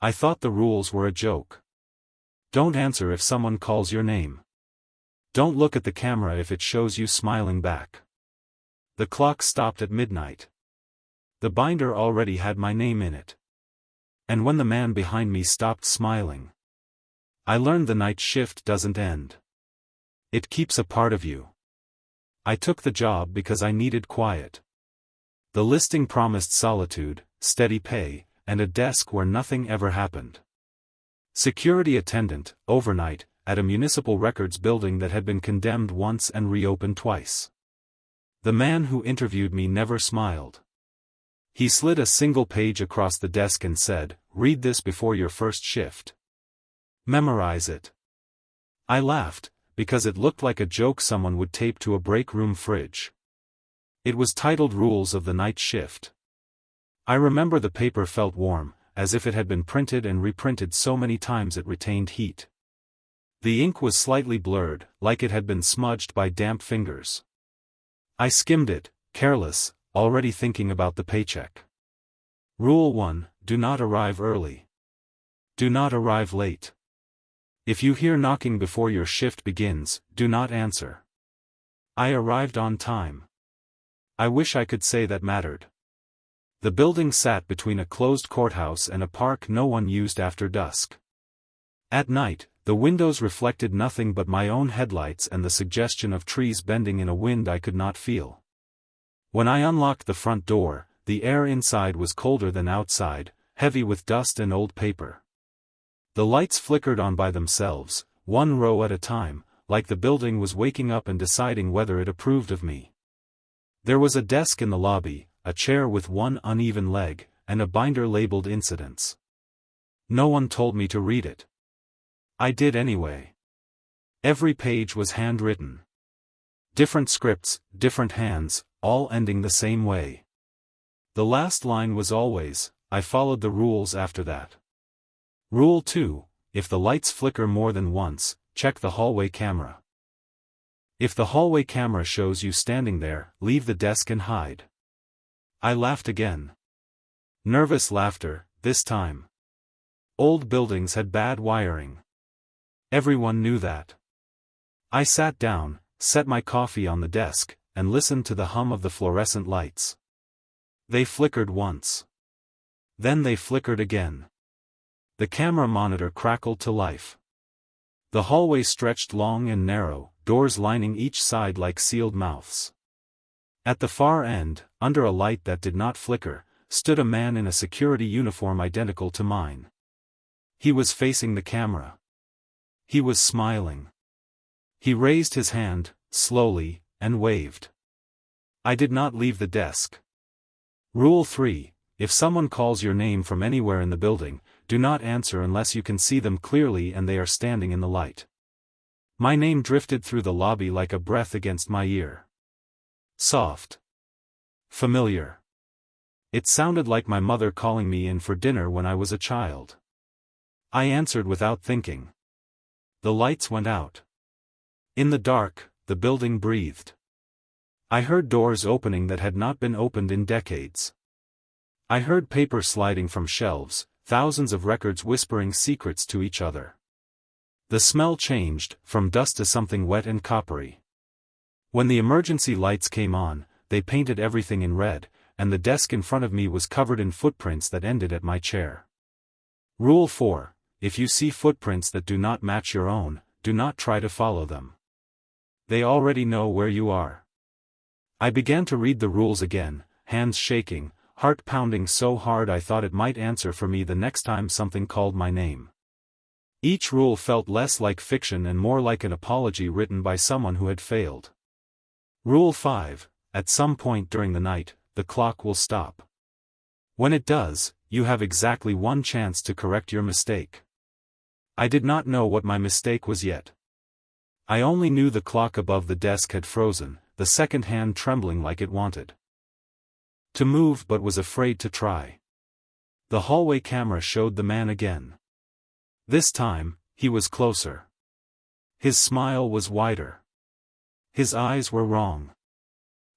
I thought the rules were a joke. Don't answer if someone calls your name. Don't look at the camera if it shows you smiling back. The clock stopped at midnight. The binder already had my name in it. And when the man behind me stopped smiling, I learned the night shift doesn't end. It keeps a part of you. I took the job because I needed quiet. The listing promised solitude, steady pay, and a desk where nothing ever happened. Security attendant, overnight, at a municipal records building that had been condemned once and reopened twice. The man who interviewed me never smiled. He slid a single page across the desk and said, "Read this before your first shift. Memorize it." I laughed, because it looked like a joke someone would tape to a break room fridge. It was titled Rules of the Night Shift. I remember the paper felt warm, as if it had been printed and reprinted so many times it retained heat. The ink was slightly blurred, like it had been smudged by damp fingers. I skimmed it, careless, already thinking about the paycheck. Rule 1, do not arrive early. Do not arrive late. If you hear knocking before your shift begins, do not answer. I arrived on time. I wish I could say that mattered. The building sat between a closed courthouse and a park no one used after dusk. At night, the windows reflected nothing but my own headlights and the suggestion of trees bending in a wind I could not feel. When I unlocked the front door, the air inside was colder than outside, heavy with dust and old paper. The lights flickered on by themselves, one row at a time, like the building was waking up and deciding whether it approved of me. There was a desk in the lobby, a chair with one uneven leg, and a binder labeled Incidents. No one told me to read it. I did anyway. Every page was handwritten. Different scripts, different hands, all ending the same way. The last line was always, I followed the rules after that. Rule 2, if the lights flicker more than once, check the hallway camera. If the hallway camera shows you standing there, leave the desk and hide. I laughed again. Nervous laughter, this time. Old buildings had bad wiring. Everyone knew that. I sat down, set my coffee on the desk, and listened to the hum of the fluorescent lights. They flickered once. Then they flickered again. The camera monitor crackled to life. The hallway stretched long and narrow, doors lining each side like sealed mouths. At the far end, under a light that did not flicker, stood a man in a security uniform identical to mine. He was facing the camera. He was smiling. He raised his hand, slowly, and waved. I did not leave the desk. Rule 3, if someone calls your name from anywhere in the building, do not answer unless you can see them clearly and they are standing in the light. My name drifted through the lobby like a breath against my ear. Soft. Familiar. It sounded like my mother calling me in for dinner when I was a child. I answered without thinking. The lights went out. In the dark, the building breathed. I heard doors opening that had not been opened in decades. I heard paper sliding from shelves, thousands of records whispering secrets to each other. The smell changed, from dust to something wet and coppery. When the emergency lights came on, they painted everything in red, and the desk in front of me was covered in footprints that ended at my chair. Rule 4, if you see footprints that do not match your own, do not try to follow them. They already know where you are. I began to read the rules again, hands shaking, heart pounding so hard I thought it might answer for me the next time something called my name. Each rule felt less like fiction and more like an apology written by someone who had failed. Rule 5, at some point during the night, the clock will stop. When it does, you have exactly one chance to correct your mistake. I did not know what my mistake was yet. I only knew the clock above the desk had frozen, the second hand trembling like it wanted to move but was afraid to try. The hallway camera showed the man again. This time, he was closer. His smile was wider. His eyes were wrong.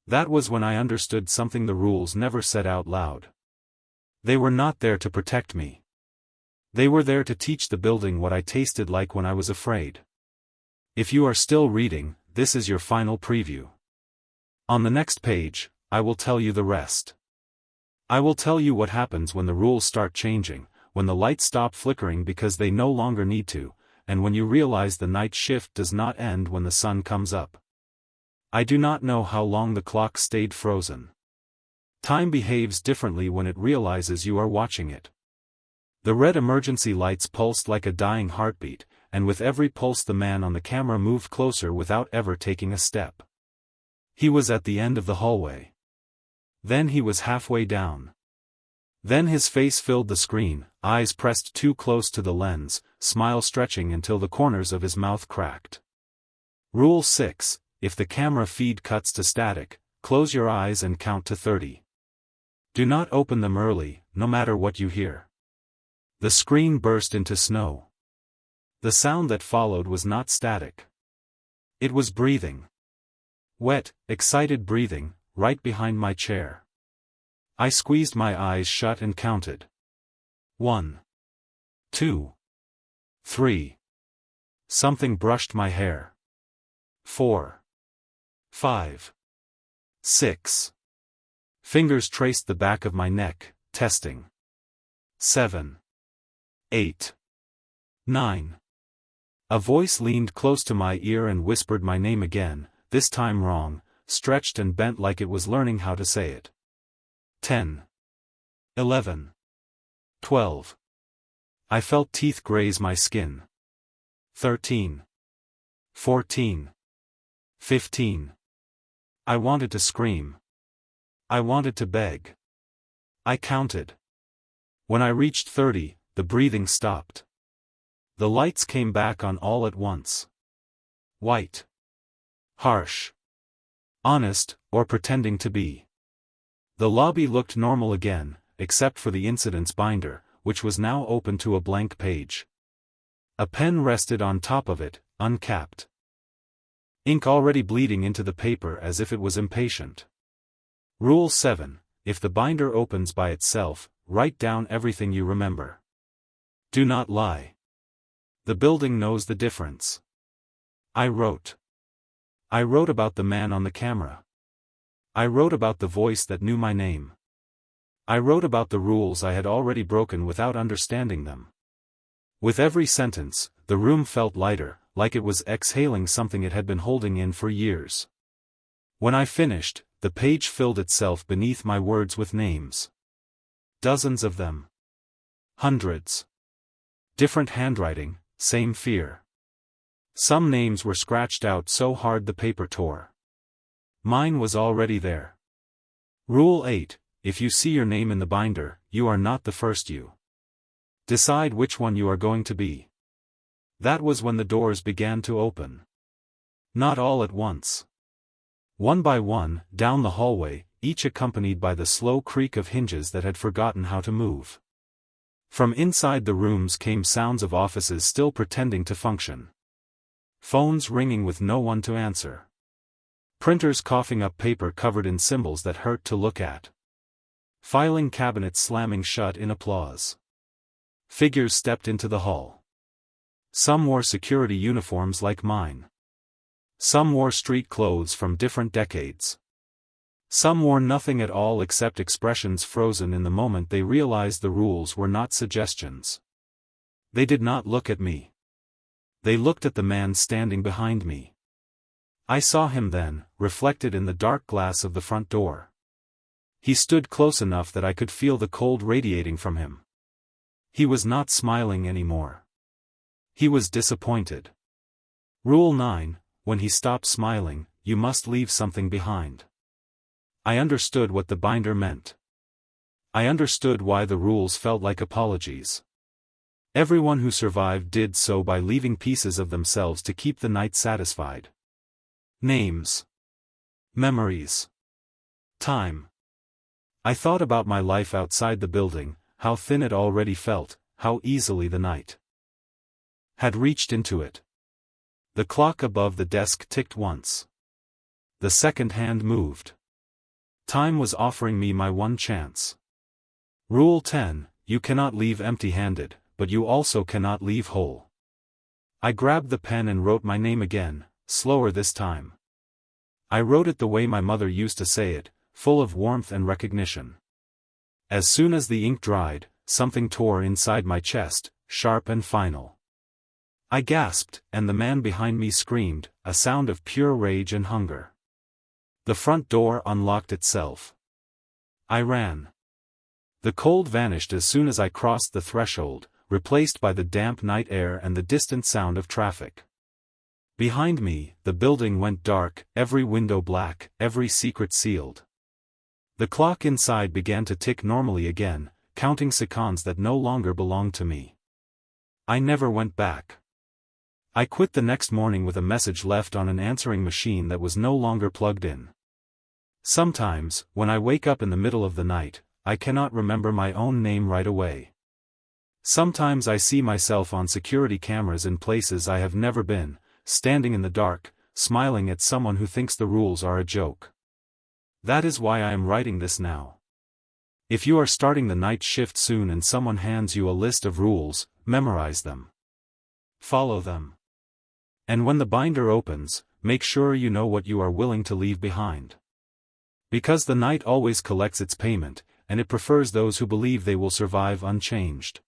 That was when I understood something the rules never said out loud. They were not there to protect me. They were there to teach the building what I tasted like when I was afraid. If you are still reading, this is your final preview. On the next page, I will tell you the rest. I will tell you what happens when the rules start changing, when the lights stop flickering because they no longer need to, and when you realize the night shift does not end when the sun comes up. I do not know how long the clock stayed frozen. Time behaves differently when it realizes you are watching it. The red emergency lights pulsed like a dying heartbeat, and with every pulse the man on the camera moved closer without ever taking a step. He was at the end of the hallway. Then he was halfway down. Then his face filled the screen, eyes pressed too close to the lens, smile stretching until the corners of his mouth cracked. Rule 6, if the camera feed cuts to static, close your eyes and count to 30. Do not open them early, no matter what you hear. The screen burst into snow. The sound that followed was not static. It was breathing. Wet, excited breathing, right behind my chair. I squeezed my eyes shut and counted. 1, 2, 3. Something brushed my hair. 4, 5, 6. Fingers traced the back of my neck, testing. 7, 8, 9. A voice leaned close to my ear and whispered my name again, this time wrong, stretched and bent like it was learning how to say it. 10, 11, 12. I felt teeth graze my skin. 13, 14, 15. I wanted to scream. I wanted to beg. I counted. When I reached 30, the breathing stopped. The lights came back on all at once. White. Harsh. Honest, or pretending to be. The lobby looked normal again, except for the incidents binder, which was now open to a blank page. A pen rested on top of it, uncapped. Ink already bleeding into the paper as if it was impatient. Rule 7, if the binder opens by itself, write down everything you remember. Do not lie. The building knows the difference. I wrote. I wrote about the man on the camera. I wrote about the voice that knew my name. I wrote about the rules I had already broken without understanding them. With every sentence, the room felt lighter, like it was exhaling something it had been holding in for years. When I finished, the page filled itself beneath my words with names. Dozens of them. Hundreds. Different handwriting, same fear. Some names were scratched out so hard the paper tore. Mine was already there. Rule 8, if you see your name in the binder, you are not the first you. Decide which one you are going to be. That was when the doors began to open. Not all at once. One by one, down the hallway, each accompanied by the slow creak of hinges that had forgotten how to move. From inside the rooms came sounds of offices still pretending to function. Phones ringing with no one to answer. Printers coughing up paper covered in symbols that hurt to look at. Filing cabinets slamming shut in applause. Figures stepped into the hall. Some wore security uniforms like mine. Some wore street clothes from different decades. Some wore nothing at all except expressions frozen in the moment they realized the rules were not suggestions. They did not look at me. They looked at the man standing behind me. I saw him then, reflected in the dark glass of the front door. He stood close enough that I could feel the cold radiating from him. He was not smiling anymore. He was disappointed. Rule 9, when he stops smiling, you must leave something behind. I understood what the binder meant. I understood why the rules felt like apologies. Everyone who survived did so by leaving pieces of themselves to keep the night satisfied. Names. Memories. Time. I thought about my life outside the building, how thin it already felt, how easily the night had reached into it. The clock above the desk ticked once. The second hand moved. Time was offering me my one chance. Rule 10, you cannot leave empty-handed, but you also cannot leave whole. I grabbed the pen and wrote my name again, slower this time. I wrote it the way my mother used to say it, full of warmth and recognition. As soon as the ink dried, something tore inside my chest, sharp and final. I gasped, and the man behind me screamed, a sound of pure rage and hunger. The front door unlocked itself. I ran. The cold vanished as soon as I crossed the threshold, replaced by the damp night air and the distant sound of traffic. Behind me, the building went dark, every window black, every secret sealed. The clock inside began to tick normally again, counting seconds that no longer belonged to me. I never went back. I quit the next morning with a message left on an answering machine that was no longer plugged in. Sometimes, when I wake up in the middle of the night, I cannot remember my own name right away. Sometimes I see myself on security cameras in places I have never been, standing in the dark, smiling at someone who thinks the rules are a joke. That is why I am writing this now. If you are starting the night shift soon and someone hands you a list of rules, memorize them. Follow them. And when the binder opens, make sure you know what you are willing to leave behind. Because the night always collects its payment, and it prefers those who believe they will survive unchanged.